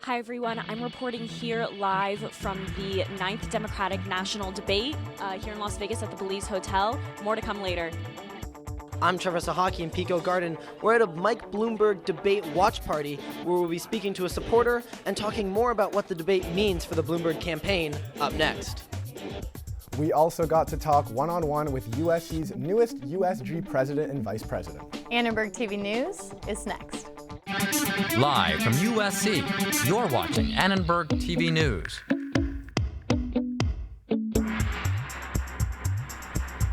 Hi, everyone. I'm reporting here live from the 9th Democratic National Debate here in Las Vegas at the Belize Hotel. More to come later. I'm Trevor Sahaki in Pico Garden. We're at a Mike Bloomberg debate watch party where we'll be speaking to a supporter and talking more about what the debate means for the Bloomberg campaign up next. We also got to talk one-on-one with USC's newest USG president and vice president. Annenberg TV News is next. Live from USC, you're watching Annenberg TV News.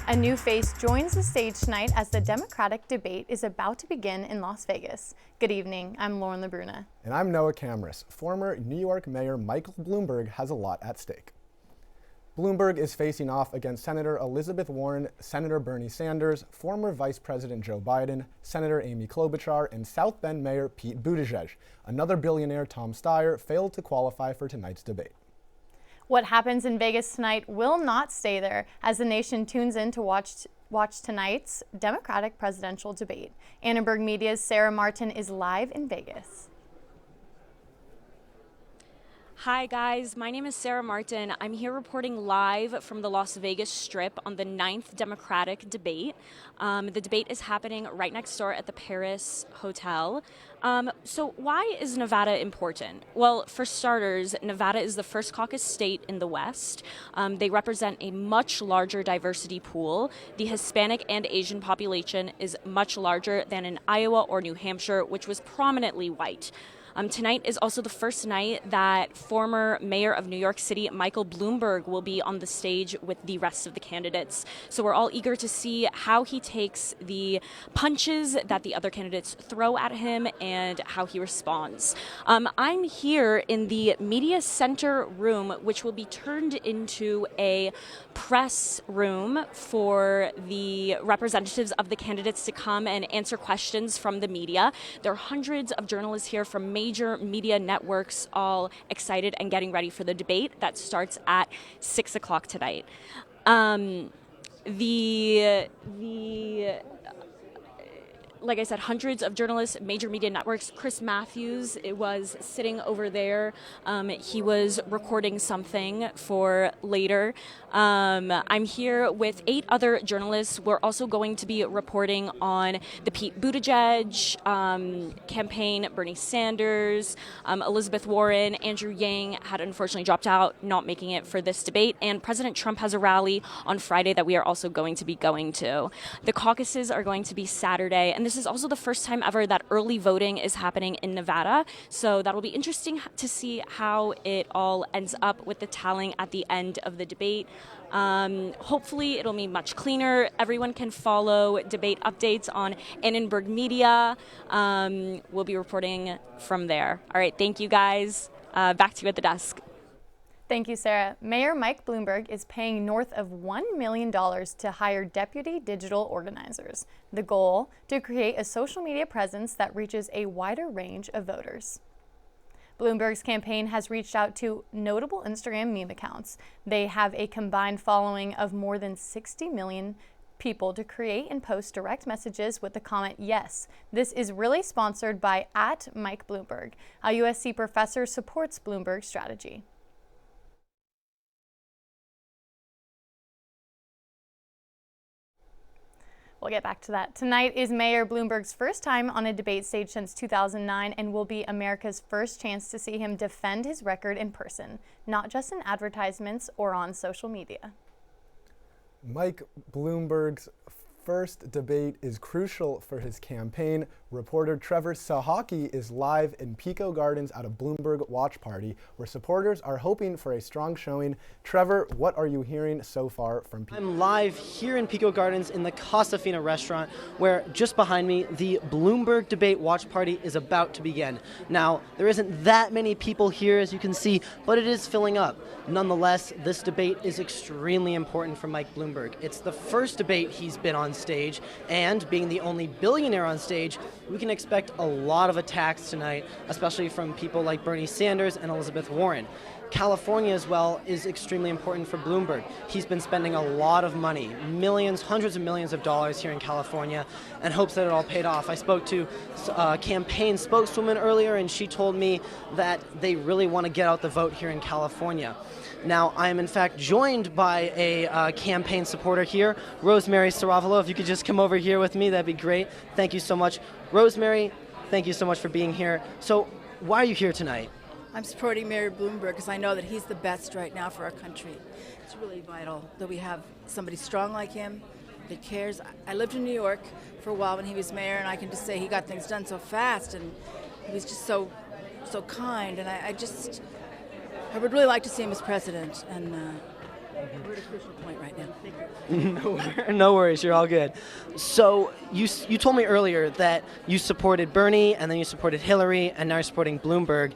A new face joins the stage tonight as the Democratic debate is about to begin in Las Vegas. Good evening, I'm Lauren LaBruna. And I'm Noah Camrus. Former New York Mayor Michael Bloomberg has a lot at stake. Bloomberg is facing off against Senator Elizabeth Warren, Senator Bernie Sanders, former Vice President Joe Biden, Senator Amy Klobuchar, and South Bend Mayor Pete Buttigieg. Another billionaire, Tom Steyer, failed to qualify for tonight's debate. What happens in Vegas tonight will not stay there as the nation tunes in to watch tonight's Democratic presidential debate. Annenberg Media's Sarah Martin is live in Vegas. Hi guys, my name is Sarah Martin. I'm here reporting live from the Las Vegas Strip on the 9th Democratic debate. The debate is happening right next door at the Paris Hotel. So why is Nevada important? Well, for starters, Nevada is the first caucus state in the West. They represent a much larger diversity pool. The Hispanic and Asian population is much larger than in Iowa or New Hampshire, which was prominently white. Tonight is also the first night that former mayor of New York City, Michael Bloomberg, will be on the stage with the rest of the candidates. So we're all eager to see how he takes the punches that the other candidates throw at him and how he responds. I'm here in the media center room, which will be turned into a press room for the representatives of the candidates to come and answer questions from the media. There are hundreds of journalists here from major media networks, all excited and getting ready for the debate that starts at 6 o'clock tonight. Like I said, hundreds of journalists, major media networks. Chris Matthews was sitting over there. He was recording something for later. I'm here with 8 other journalists. We're also going to be reporting on the Pete Buttigieg campaign, Bernie Sanders, Elizabeth Warren, Andrew Yang had unfortunately dropped out, not making it for this debate, and President Trump has a rally on Friday that we are also going to be going to. The caucuses are going to be Saturday, and this is also the first time ever that early voting is happening in Nevada, so that'll be interesting to see how it all ends up with the tallying at the end of the debate. Hopefully it'll be much cleaner. Everyone can follow debate updates on Annenberg Media. We'll be reporting from there. All right, thank you guys. Back to you at the desk. Thank you, Sarah. Mayor Mike Bloomberg is paying north of $1 million to hire deputy digital organizers. The goal, to create a social media presence that reaches a wider range of voters. Bloomberg's campaign has reached out to notable Instagram meme accounts. They have a combined following of more than 60 million people to create and post direct messages with the comment, "Yes, this is really sponsored by @MikeBloomberg." A USC professor supports Bloomberg's strategy. We'll get back to that. Tonight is Mayor Bloomberg's first time on a debate stage since 2009 and will be America's first chance to see him defend his record in person, not just in advertisements or on social media. Mike Bloomberg's first debate is crucial for his campaign. Reporter Trevor Sahaki is live in Pico Gardens at a Bloomberg watch party where supporters are hoping for a strong showing. Trevor, what are you hearing so far from Pico? I'm live here in Pico Gardens in the Casa Fina restaurant where just behind me the Bloomberg debate watch party is about to begin. Now, there isn't that many people here as you can see, but it is filling up. Nonetheless, this debate is extremely important for Mike Bloomberg. It's the first debate he's been on stage, and being the only billionaire on stage, we can expect a lot of attacks tonight, especially from people like Bernie Sanders and Elizabeth Warren. California as well is extremely important for Bloomberg. He's been spending a lot of money, millions, hundreds of millions of dollars here in California, and hopes that it all paid off. I spoke to a campaign spokeswoman earlier, and she told me that they really want to get out the vote here in California. Now, I am in fact joined by a campaign supporter here, Rosemary Saravalo. If you could just come over here with me, that'd be great. Thank you so much. Rosemary, thank you so much for being here. So, why are you here tonight? I'm supporting Mayor Bloomberg because I know that he's the best right now for our country. It's really vital that we have somebody strong like him that cares. I lived in New York for a while when he was mayor, and I can just say he got things done so fast, and he was just so kind. And I would really like to see him as president. And we're at a crucial point right now. Thank you. No worries, you're all good. So you told me earlier that you supported Bernie, and then you supported Hillary, and now you're supporting Bloomberg.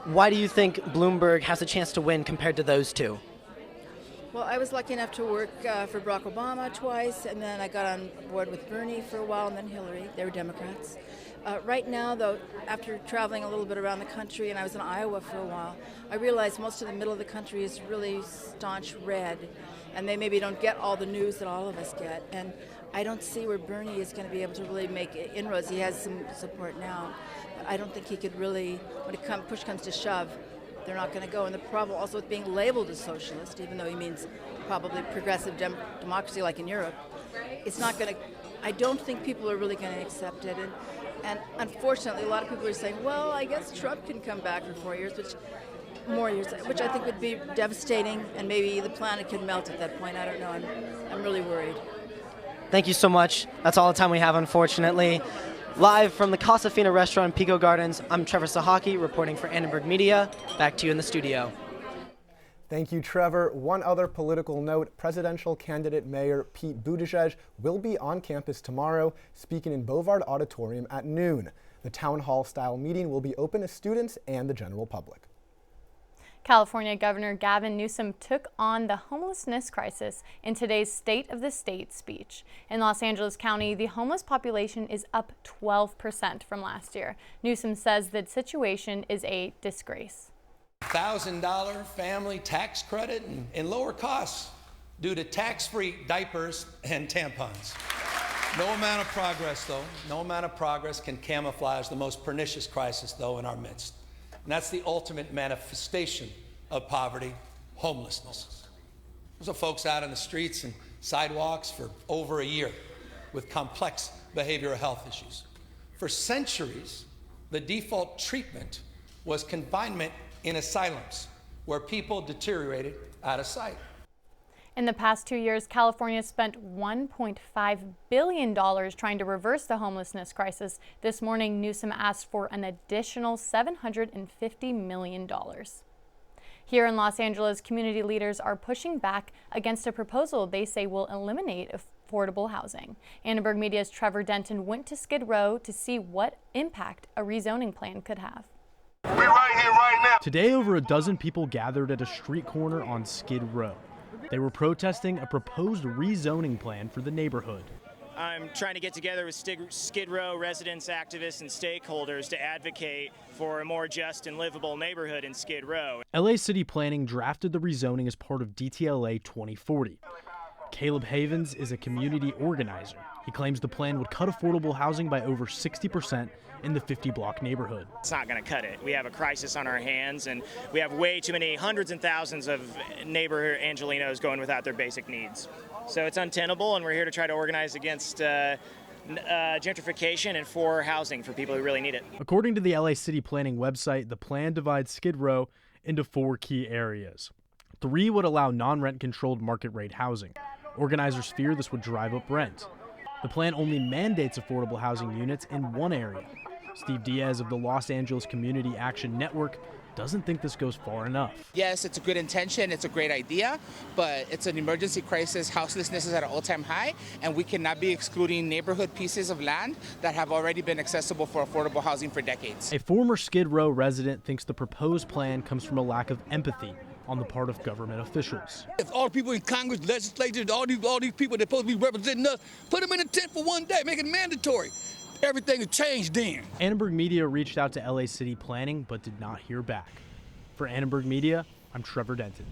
Why do you think Bloomberg has a chance to win compared to those two? Well, I was lucky enough to work for Barack Obama twice, and then I got on board with Bernie for a while, and then Hillary. They were Democrats. Right now, though, after traveling a little bit around the country, and I was in Iowa for a while, I realized most of the middle of the country is really staunch red, and they maybe don't get all the news that all of us get. And I don't see where Bernie is going to be able to really make inroads. He has some support now. I don't think he could really, when push comes to shove, they're not going to go. And the problem also with being labeled as socialist, even though he means probably progressive democracy like in Europe, it's not going to, I don't think people are really going to accept it. And unfortunately, a lot of people are saying, well, I guess Trump can come back for 4 years, which I think would be devastating, and maybe the planet could melt at that point. I don't know. I'm really worried. Thank you so much. That's all the time we have, unfortunately. Live from the Casa Fina restaurant in Pico Gardens, I'm Trevor Sahaki reporting for Annenberg Media. Back to you in the studio. Thank you, Trevor. One other political note, presidential candidate Mayor Pete Buttigieg will be on campus tomorrow, speaking in Bovard Auditorium at noon. The town hall-style meeting will be open to students and the general public. California Governor Gavin Newsom took on the homelessness crisis in today's State of the State speech. In Los Angeles County, the homeless population is up 12% from last year. Newsom says the situation is a disgrace. $1,000 family tax credit and lower costs due to tax-free diapers and tampons. No amount of progress, though, no amount of progress can camouflage the most pernicious crisis, though, in our midst. And that's the ultimate manifestation of poverty, homelessness. Those are folks out on the streets and sidewalks for over a year with complex behavioral health issues. For centuries, the default treatment was confinement in asylums, where people deteriorated out of sight. In the past 2 years, California spent $1.5 billion trying to reverse the homelessness crisis. This morning, Newsom asked for an additional $750 million. Here in Los Angeles, community leaders are pushing back against a proposal they say will eliminate affordable housing. Annenberg Media's Trevor Denton went to Skid Row to see what impact a rezoning plan could have. We're right here, right now. Today, over a dozen people gathered at a street corner on Skid Row. They were protesting a proposed rezoning plan for the neighborhood. I'm trying to get together with Skid Row residents, activists, and stakeholders to advocate for a more just and livable neighborhood in Skid Row. LA City Planning drafted the rezoning as part of DTLA 2040. Caleb Havens is a community organizer. He claims the plan would cut affordable housing by over 60% in the 50-block neighborhood. It's not going to cut it. We have a crisis on our hands, and we have way too many hundreds and thousands of neighbor Angelenos going without their basic needs. So it's untenable, and we're here to try to organize against gentrification and for housing for people who really need it. According to the LA City Planning website, the plan divides Skid Row into 4 key areas. 3 would allow non-rent controlled market rate housing. Organizers fear this would drive up rent. The plan only mandates affordable housing units in 1 area. Steve Diaz of the Los Angeles Community Action Network doesn't think this goes far enough. Yes, it's a good intention, it's a great idea, but it's an emergency crisis. Houselessness is at an all-time high, and we cannot be excluding neighborhood pieces of land that have already been accessible for affordable housing for decades. A former Skid Row resident thinks the proposed plan comes from a lack of empathy on the part of government officials. If all the people in Congress, legislatures, all these people that are supposed to be representing us, put them in a tent for one day, make it mandatory. Everything has changed then. Annenberg Media reached out to LA City Planning but did not hear back. For Annenberg Media, I'm Trevor Denton.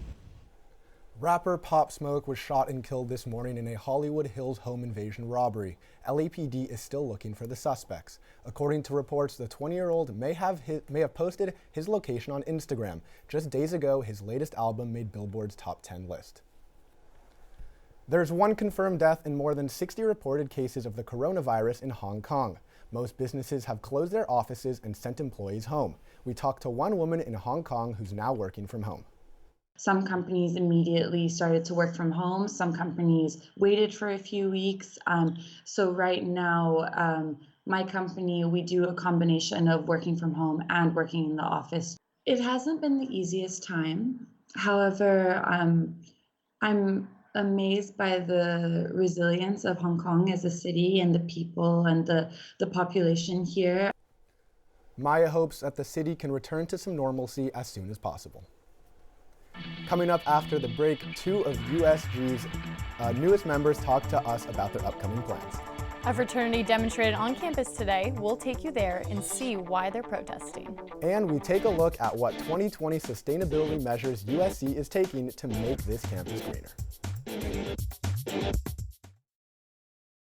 Rapper Pop Smoke was shot and killed this morning in a Hollywood Hills home invasion robbery. LAPD is still looking for the suspects. According to reports, the 20-year-old may have posted his location on Instagram. Just days ago, his latest album made Billboard's top 10 list. There's one confirmed death and more than 60 reported cases of the coronavirus in Hong Kong. Most businesses have closed their offices and sent employees home. We talked to one woman in Hong Kong who's now working from home. Some companies immediately started to work from home. Some companies waited for a few weeks. So right now, my company, we do a combination of working from home and working in the office. It hasn't been the easiest time. However, I'm amazed by the resilience of Hong Kong as a city and the people and the population here. Maya hopes that the city can return to some normalcy as soon as possible. Coming up after the break, two of USG's newest members talk to us about their upcoming plans. A fraternity demonstrated on campus today. We'll take you there and see why they're protesting. And we take a look at what 2020 sustainability measures USC is taking to make this campus greener.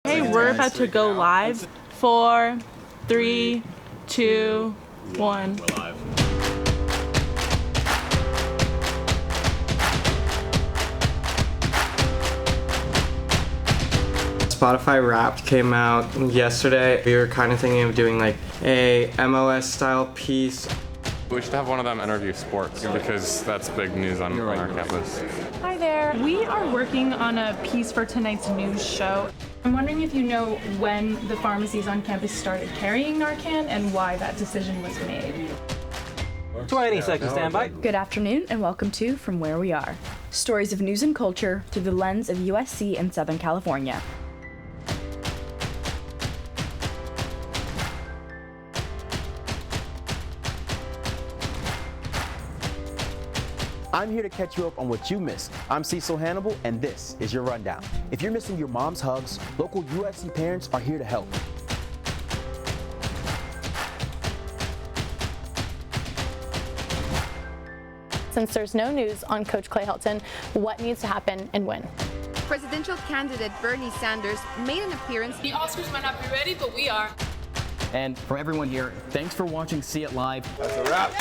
Hey, we're about to go live. 4, 3, 2, 1. We're live. Spotify Wrapped came out yesterday. We were kind of thinking of doing like a MLS style piece. We should have one of them interview sports because that's big news on our campus. Hi there. We are working on a piece for tonight's news show. I'm wondering if you know when the pharmacies on campus started carrying Narcan and why that decision was made. 20 seconds, standby. Good afternoon and welcome to From Where We Are. Stories of news and culture through the lens of USC and Southern California. I'm here to catch you up on what you missed. I'm Cecil Hannibal, and this is your rundown. If you're missing your mom's hugs, local USC parents are here to help. Since there's no news on Coach Clay Helton, what needs to happen and when? Presidential candidate Bernie Sanders made an appearance. The Oscars might not be ready, but we are. And from everyone here, thanks for watching See It Live. That's a wrap.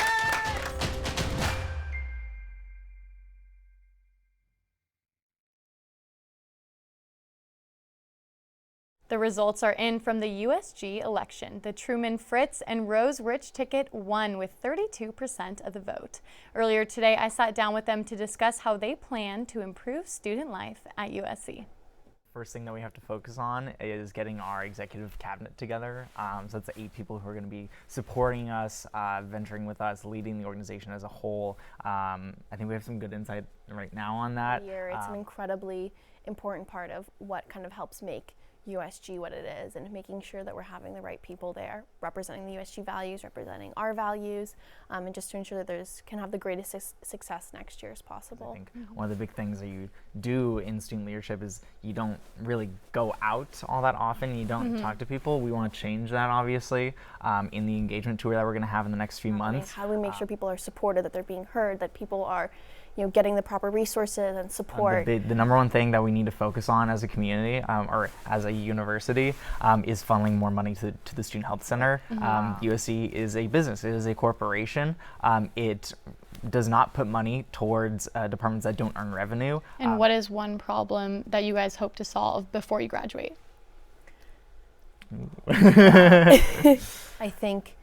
The results are in from the USG election. The Truman Fritz and Rose Rich ticket won with 32% of the vote. Earlier today, I sat down with them to discuss how they plan to improve student life at USC. First thing that we have to focus on is getting our executive cabinet together. So that's 8 people who are going to be supporting us, venturing with us, leading the organization as a whole. I think we have some good insight right now on that. It's an incredibly important part of what kind of helps make USG what it is, and making sure that we're having the right people there representing the USG values, representing our values, and just to ensure that there's can have the greatest success next year as possible. I think one of the big things that you do in student leadership is you don't really go out all that often. You don't talk to people. We want to change that, obviously, in the engagement tour that we're going to have in the next few months. How do we make sure people are supported, that they're being heard, that people are getting the proper resources and support? The number one thing that we need to focus on as a community or as a university is funneling more money to the Student Health Center. USC is a business. It is a corporation. It does not put money towards departments that don't earn revenue. And what is one problem that you guys hope to solve before you graduate? I think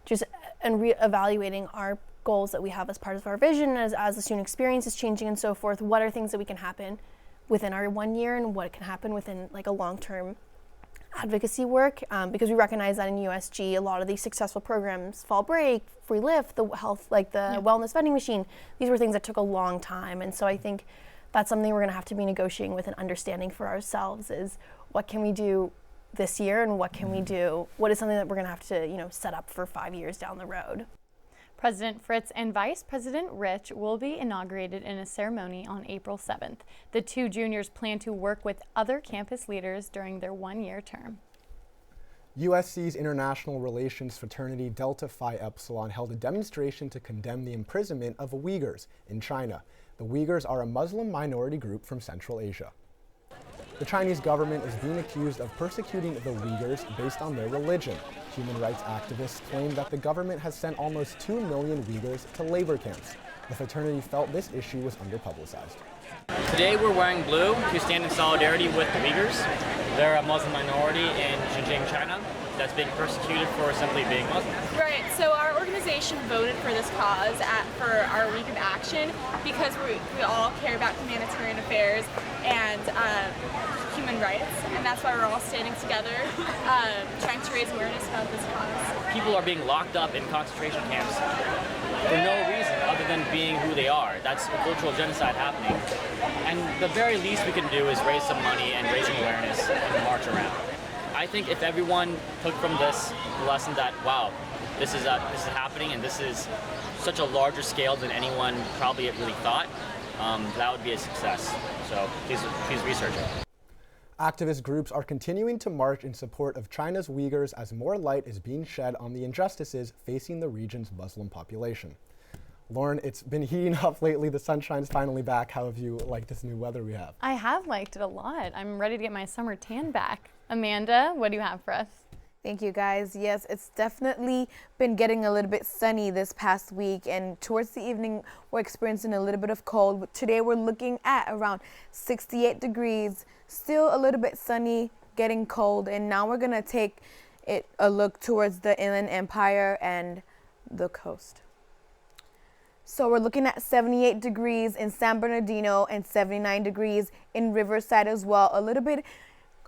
just evaluating our goals that we have as part of our vision, as the student experience is changing and so forth. What are things that we can happen within our 1 year, and what can happen within like a long-term advocacy work? Because we recognize that in USG, a lot of these successful programs, Fall Break, Free Lift, the health, like the wellness vending machine, these were things that took a long time. And so I think that's something we're going to have to be negotiating with and understanding for ourselves is what can we do this year, and what can we do? What is something that we're going to have to, set up for 5 years down the road? President Fritz and Vice President Rich will be inaugurated in a ceremony on April 7th. The two juniors plan to work with other campus leaders during their 1-year term. USC's International Relations Fraternity Delta Phi Epsilon held a demonstration to condemn the imprisonment of Uyghurs in China. The Uyghurs are a Muslim minority group from Central Asia. The Chinese government is being accused of persecuting the Uyghurs based on their religion. Human rights activists claim that the government has sent almost 2 million Uyghurs to labor camps. The fraternity felt this issue was underpublicized. Today we're wearing blue to stand in solidarity with the Uyghurs. They're a Muslim minority in Xinjiang, China, that's being persecuted for simply being Muslim. Right, so our organization voted for this cause for our week of action because we all care about humanitarian affairs and human rights, and that's why we're all standing together, trying to raise awareness about this cause. People are being locked up in concentration camps for no reason other than being who they are. That's a cultural genocide happening. And the very least we can do is raise some money and raise some awareness and march around. I think if everyone took from this the lesson that, wow, this is happening and this is such a larger scale than anyone probably really thought, that would be a success. So please research it. Activist groups are continuing to march in support of China's Uyghurs as more light is being shed on the injustices facing the region's Muslim population. Lauren, it's been heating up lately. The sunshine's finally back. How have you liked this new weather we have? I have liked it a lot. I'm ready to get my summer tan back. Amanda, what do you have for us? Thank you, guys. Yes, it's definitely been getting a little bit sunny this past week, and towards the evening, we're experiencing a little bit of cold. Today, we're looking at around 68 degrees, still a little bit sunny, getting cold, and now we're gonna take a look towards the Inland Empire and the coast. So we're looking at 78 degrees in San Bernardino and 79 degrees in Riverside as well, a little bit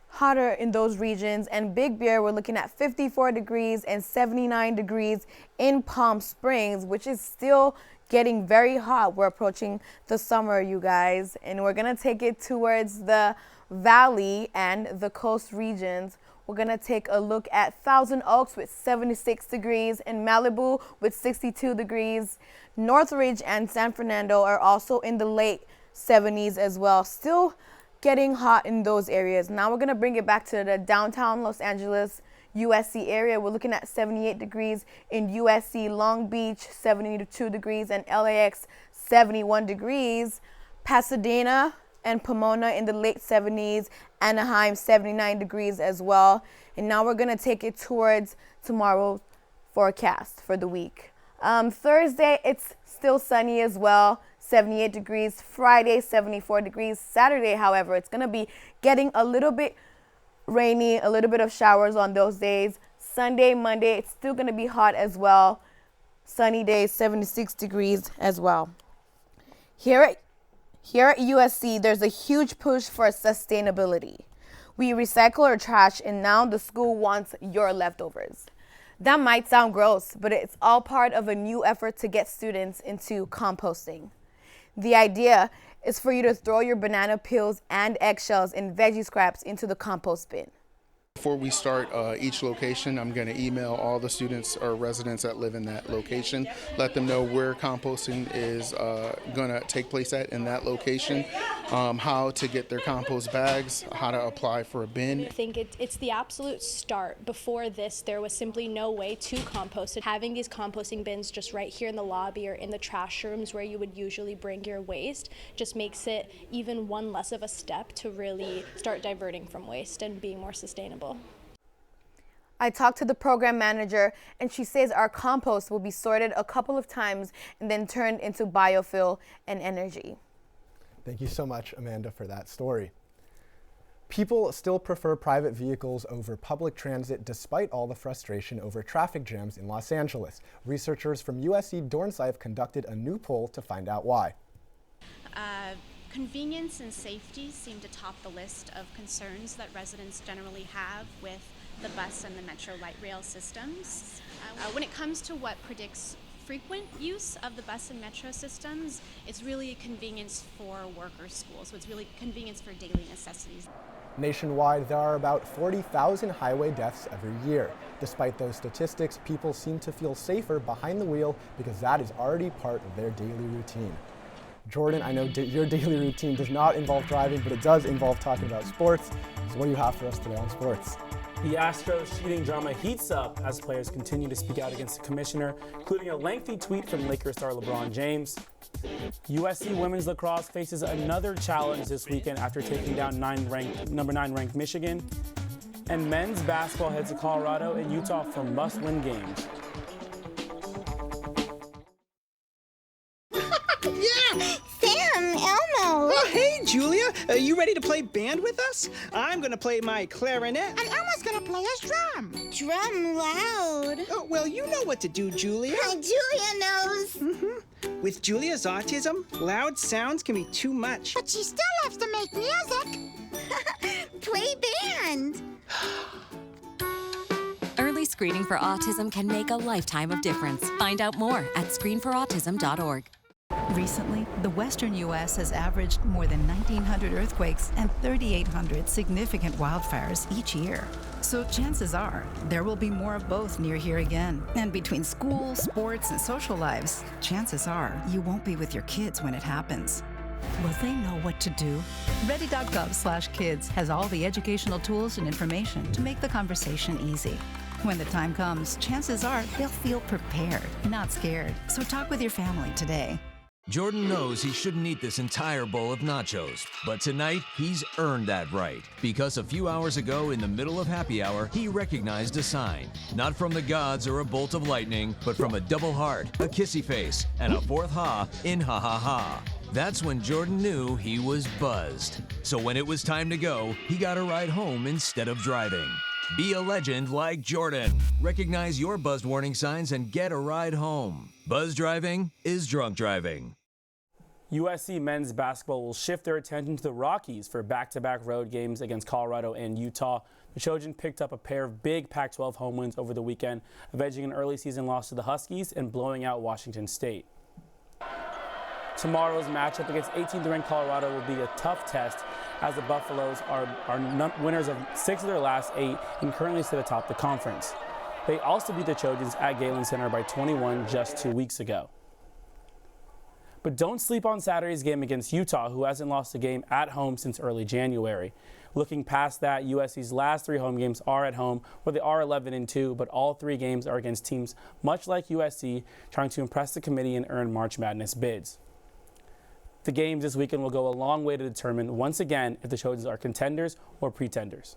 hotter in those regions. And Big Bear, we're looking at 54 degrees and 79 degrees in Palm Springs, which is still getting very hot. We're approaching the summer, you guys, and we're gonna take it towards the valley and the coast regions. We're gonna take a look at Thousand Oaks with 76 degrees and Malibu with 62 degrees. Northridge and San Fernando are also in the late 70s as well. Still getting hot in those areas. Now we're gonna bring it back to the downtown Los Angeles, USC area. We're looking at 78 degrees in USC, Long Beach, 72 degrees, and LAX, 71 degrees. Pasadena and Pomona in the late 70s, Anaheim, 79 degrees as well. And now we're gonna take it towards tomorrow's forecast for the week. Thursday, it's still sunny as well, 78 degrees. Friday, 74 degrees. Saturday, however, it's gonna be getting a little bit rainy, a little bit of showers on those days. Sunday, Monday, it's still gonna be hot as well. Sunny days, 76 degrees as well. Here at USC, there's a huge push for sustainability. We recycle our trash, and now the school wants your leftovers. That might sound gross, but it's all part of a new effort to get students into composting. The idea is for you to throw your banana peels and eggshells and veggie scraps into the compost bin. Before we start each location, I'm going to email all the students or residents that live in that location, let them know where composting is going to take place at in that location, how to get their compost bags, how to apply for a bin. I think it's the absolute start. Before this, there was simply no way to compost it. Having these composting bins just right here in the lobby or in the trash rooms where you would usually bring your waste just makes it even one less of a step to really start diverting from waste and being more sustainable. I talked to the program manager, and she says our compost will be sorted a couple of times and then turned into biofuel and energy. Thank you so much, Amanda, for that story. People still prefer private vehicles over public transit despite all the frustration over traffic jams in Los Angeles. Researchers from USC Dornsife conducted a new poll to find out why. Convenience and safety seem to top the list of concerns that residents generally have with the bus and the Metro light rail systems. When it comes to what predicts frequent use of the bus and Metro systems, it's really a convenience for work or school, so it's really convenience for daily necessities. Nationwide, there are about 40,000 highway deaths every year. Despite those statistics, people seem to feel safer behind the wheel because that is already part of their daily routine. Jordan, I know your daily routine does not involve driving, but it does involve talking about sports. So what do you have for us today on sports? The Astros cheating drama heats up as players continue to speak out against the commissioner, including a lengthy tweet from Lakers star LeBron James. USC women's lacrosse faces another challenge this weekend after taking down number 9 ranked Michigan. And men's basketball heads to Colorado and Utah for must-win games. Yeah! Sam, Elmo! Oh, hey, Julia! Are you ready to play band with us? I'm gonna play my clarinet. And Elmo's gonna play his drum. Drum loud. Oh, well, you know what to do, Julia. Julia knows. With Julia's autism, loud sounds can be too much. But she still loves to make music. Play band. Early screening for autism can make a lifetime of difference. Find out more at screenforautism.org. Recently, the western U.S. has averaged more than 1,900 earthquakes and 3,800 significant wildfires each year. So chances are there will be more of both near here again. And between school, sports, and social lives, chances are you won't be with your kids when it happens. Will they know what to do? Ready.gov/kids has all the educational tools and information to make the conversation easy. When the time comes, chances are they'll feel prepared, not scared. So talk with your family today. Jordan knows he shouldn't eat this entire bowl of nachos, but tonight he's earned that right because a few hours ago in the middle of happy hour, he recognized a sign, not from the gods or a bolt of lightning, but from a double heart, a kissy face, and a fourth ha in ha ha ha. That's when Jordan knew he was buzzed. So when it was time to go, he got a ride home instead of driving. Be a legend like Jordan. Recognize your buzzed warning signs and get a ride home. Buzz driving is drunk driving. USC men's basketball will shift their attention to the Rockies for back-to-back road games against Colorado and Utah. The Trojans picked up a pair of big Pac-12 home wins over the weekend, avenging an early season loss to the Huskies and blowing out Washington State. Tomorrow's matchup against 18th ranked Colorado will be a tough test as the Buffaloes are winners of 6 of their last 8 and currently sit atop the conference. They also beat the Trojans at Galen Center by 21 just 2 weeks ago. But don't sleep on Saturday's game against Utah, who hasn't lost a game at home since early January. Looking past that, USC's last 3 home games are at home, where they are 11-2, but all 3 games are against teams much like USC, trying to impress the committee and earn March Madness bids. The games this weekend will go a long way to determine, once again, if the Trojans are contenders or pretenders.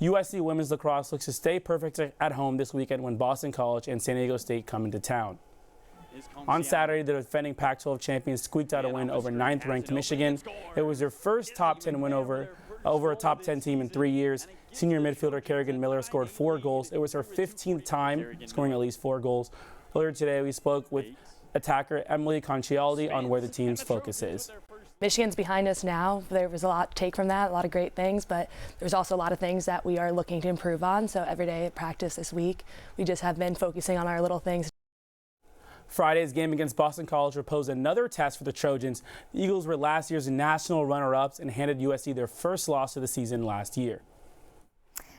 USC women's lacrosse looks to stay perfect at home this weekend when Boston College and San Diego State come into town. On Saturday, the defending Pac-12 champions squeaked out a win over 9th-ranked Michigan. It was their first top 10 win over a top 10 team in 3 years. Senior midfielder Kerrigan Miller scored 4 goals. It was her 15th time scoring at least 4 goals. Earlier today, we spoke with attacker Emily Concialdi on where the team's focus is. Michigan's behind us now. There was a lot to take from that, a lot of great things, but there's also a lot of things that we are looking to improve on. So every day at practice this week, we just have been focusing on our little things. Friday's game against Boston College will pose another test for the Trojans. The Eagles were last year's national runner-ups and handed USC their first loss of the season last year.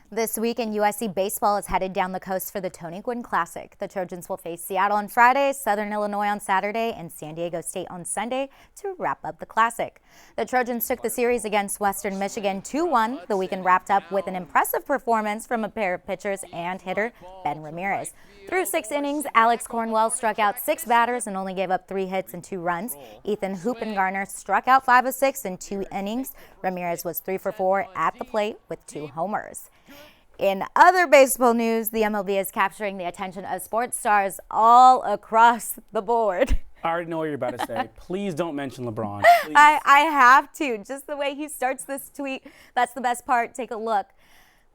This week in USC baseball is headed down the coast for the Tony Gwynn Classic. The Trojans will face Seattle on Friday, Southern Illinois on Saturday, and San Diego State on Sunday to wrap up the Classic. The Trojans took the series against Western Michigan 2-1. The weekend wrapped up with an impressive performance from a pair of pitchers and hitter Ben Ramirez. Through 6 innings, Alex Cornwell struck out 6 batters and only gave up 3 hits and 2 runs. Ethan Hoopengarner struck out 5 of 6 in 2 innings. Ramirez was 3 for 4 at the plate with 2 homers. In other baseball news, the MLB is capturing the attention of sports stars all across the board. I already know what you're about to say. Please don't mention LeBron. I have to. Just the way he starts this tweet, that's the best part. Take a look.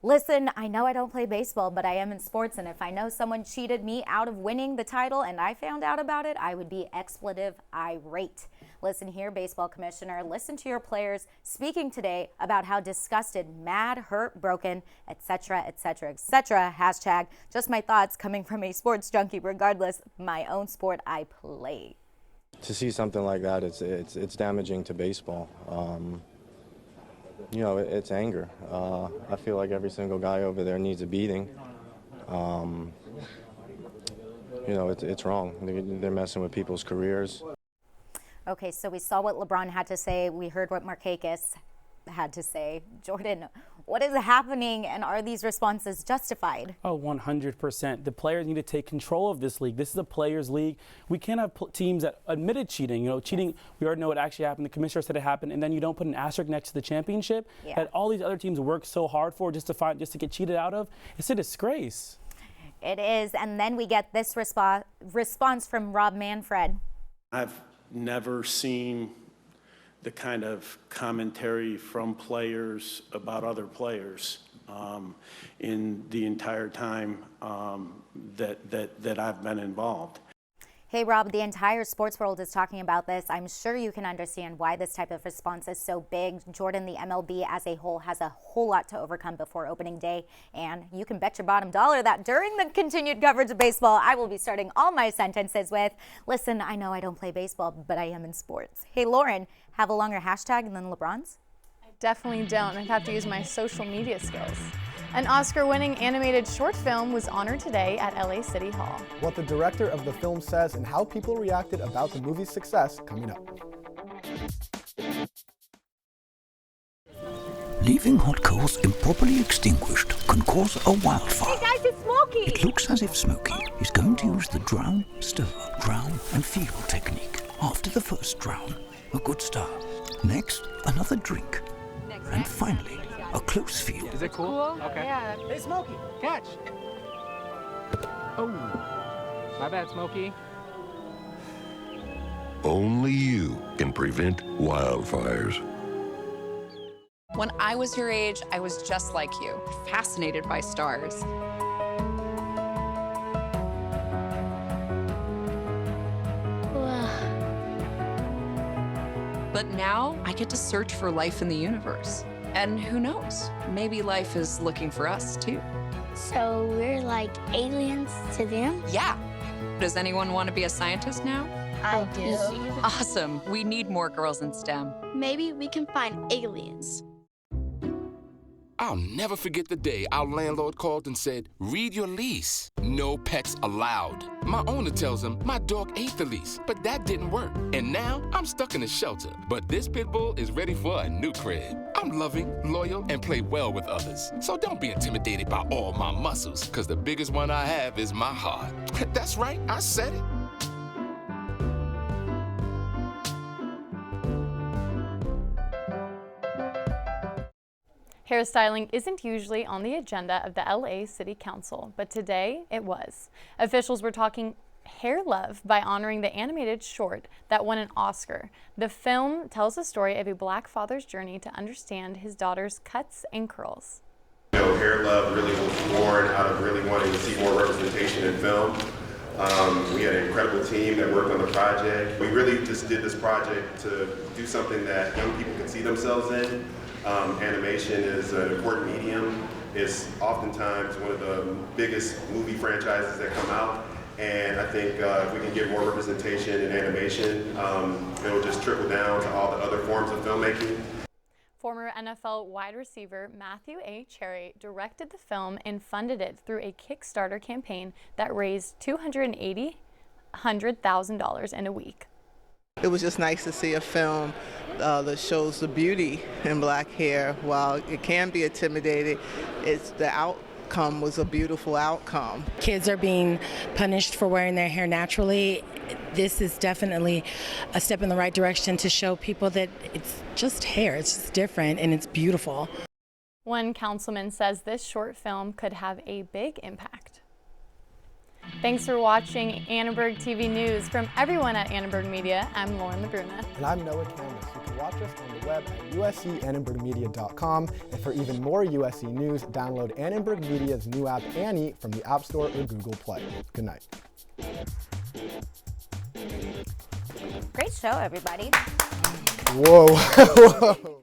Listen, I know I don't play baseball, but I am in sports, and if I know someone cheated me out of winning the title and I found out about it, I would be expletive irate. Listen here, baseball commissioner, listen to your players speaking today about how disgusted, mad, hurt, broken, etc., etc., etc. Hashtag just my thoughts coming from a sports junkie, regardless my own sport I play. To see something like that, it's damaging to baseball. You know, it's anger. I feel like every single guy over there needs a beating. You know, it's wrong. They're messing with people's careers. Okay, so we saw what LeBron had to say. We heard what Markakis had to say. Jordan, what is happening, and are these responses justified? Oh, 100%. The players need to take control of this league. This is a players' league. We can't have teams that admitted cheating. You know, cheating, we already know what actually happened. The commissioner said it happened, and then you don't put an asterisk next to the championship that all these other teams work so hard for just to get cheated out of. It's a disgrace. It is, and then we get this response from Rob Manfred. I've never seen the kind of commentary from players about other players in the entire time that I've been involved. Hey, Rob, the entire sports world is talking about this. I'm sure you can understand why this type of response is so big. Jordan, the MLB as a whole has a whole lot to overcome before opening day, and you can bet your bottom dollar that during the continued coverage of baseball, I will be starting all my sentences with, listen, I know I don't play baseball, but I am in sports. Hey, Lauren, have a longer hashtag than LeBron's? I definitely don't. I'd have to use my social media skills. An Oscar-winning animated short film was honored today at LA City Hall. What the director of the film says and how people reacted about the movie's success coming up. Leaving hot coals improperly extinguished can cause a wildfire. Hey guys, it's Smokey! It looks as if Smokey is going to use the drown, stir, drown and feel technique. After the first drown, a good start. Next, another drink. And finally, a close feel. Is it cool? Okay. Yeah. Hey, Smokey, catch. Oh, my bad, Smokey. Only you can prevent wildfires. When I was your age, I was just like you, fascinated by stars. But now I get to search for life in the universe. And who knows, maybe life is looking for us too. So we're like aliens to them? Yeah. Does anyone want to be a scientist now? I do. Awesome. We need more girls in STEM. Maybe we can find aliens. I'll never forget the day our landlord called and said, read your lease. No pets allowed. My owner tells him my dog ate the lease, but that didn't work. And now I'm stuck in a shelter. But this pit bull is ready for a new crib. I'm loving, loyal, and play well with others. So don't be intimidated by all my muscles, because the biggest one I have is my heart. That's right, I said it. Hairstyling isn't usually on the agenda of the LA City Council, but today it was. Officials were talking hair love by honoring the animated short that won an Oscar. The film tells the story of a black father's journey to understand his daughter's cuts and curls. You know, hair love really was born out of really wanting to see more representation in film. We had an incredible team that worked on the project. We really just did this project to do something that young people can see themselves in. Animation is an important medium. It's oftentimes one of the biggest movie franchises that come out. And I think if we can get more representation in animation, it'll just trickle down to all the other forms of filmmaking. Former NFL wide receiver Matthew A. Cherry directed the film and funded it through a Kickstarter campaign that raised $280,000 in a week. It was just nice to see a film that shows the beauty in black hair. While it can be intimidating, the outcome was a beautiful outcome. Kids are being punished for wearing their hair naturally. This is definitely a step in the right direction to show people that it's just hair, it's just different and it's beautiful. One councilman says this short film could have a big impact. Thanks for watching Annenberg TV News. From everyone at Annenberg Media, I'm Lauren LaBruna. And I'm Noah Camus. You can watch us on the web at uscannenbergmedia.com. And for even more USC news, download Annenberg Media's new app, Annie, from the App Store or Google Play. Good night. Great show, everybody. Whoa.